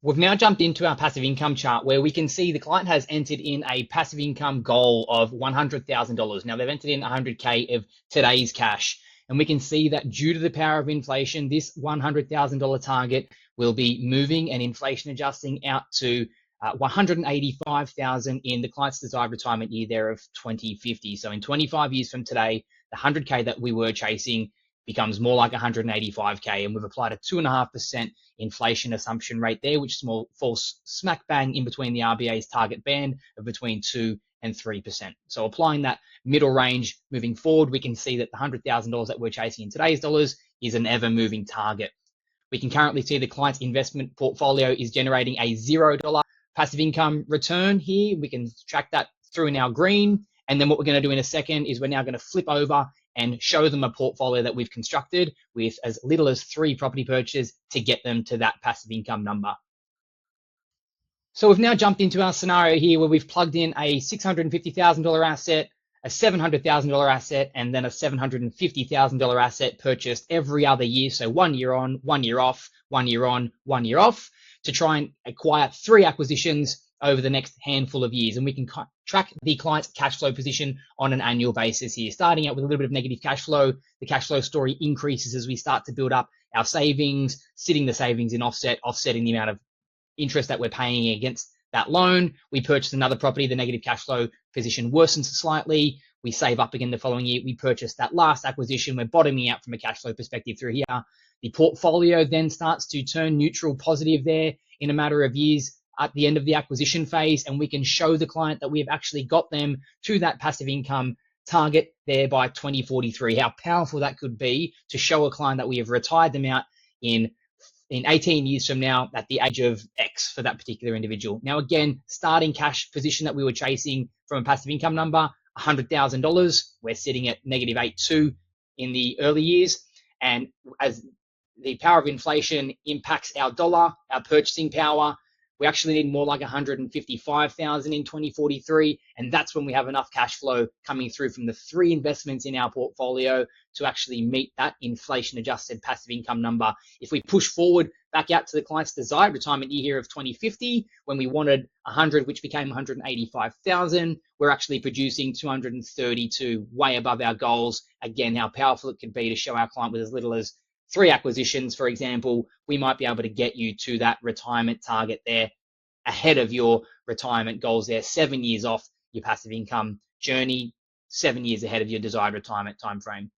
We've now jumped into our passive income chart where we can see the client has entered in a passive income goal of $100,000. Now they've entered in 100K of today's cash. And we can see that due to the power of inflation, this $100,000 target will be moving and inflation adjusting out to 185,000 in the client's desired retirement year there of 2050. So in 25 years from today, the 100K that we were chasing becomes more like 185K, and we've applied a 2.5% inflation assumption rate there, which falls smack bang in between the RBA's target band of between 2 and 3%. So applying that middle range moving forward, we can see that the $100,000 that we're chasing in today's dollars is an ever moving target. We can currently see the client's investment portfolio is generating a $0 passive income return here. We can track that through in our green. And then what we're going to do in a second is we're now going to flip over and show them a portfolio that we've constructed with as little as 3 property purchases to get them to that passive income number. So we've now jumped into our scenario here where we've plugged in a $650,000 asset, a $700,000 asset, and then a $750,000 asset purchased every other year. So 1 year on, 1 year off, 1 year on, 1 year off, to try and acquire 3 acquisitions over the next handful of years. And we can track the client's cash flow position on an annual basis here. Starting out with a little bit of negative cash flow, the cash flow story increases as we start to build up our savings, sitting the savings in offsetting the amount of interest that we're paying against that loan. We purchase another property, the negative cash flow position worsens slightly. We save up again the following year. We purchase that last acquisition. We're bottoming out from a cash flow perspective through here. The portfolio then starts to turn neutral positive there in a matter of years at the end of the acquisition phase, and we can show the client that we've actually got them to that passive income target there by 2043. How powerful that could be to show a client that we have retired them out in 18 years from now at the age of X for that particular individual. Now, again, starting cash position that we were chasing from a passive income number, $100,000. We're sitting at negative 8.2 in the early years. And as the power of inflation impacts our dollar, our purchasing power, we actually need more like 155,000 in 2043. And that's when we have enough cash flow coming through from the 3 investments in our portfolio to actually meet that inflation adjusted passive income number. If we push forward back out to the client's desired retirement year here of 2050, when we wanted 100, which became 185,000, we're actually producing 232, way above our goals. Again, how powerful it could be to show our client with as little as 3 acquisitions, for example, we might be able to get you to that retirement target there ahead of your retirement goals there, 7 years off your passive income journey, 7 years ahead of your desired retirement timeframe.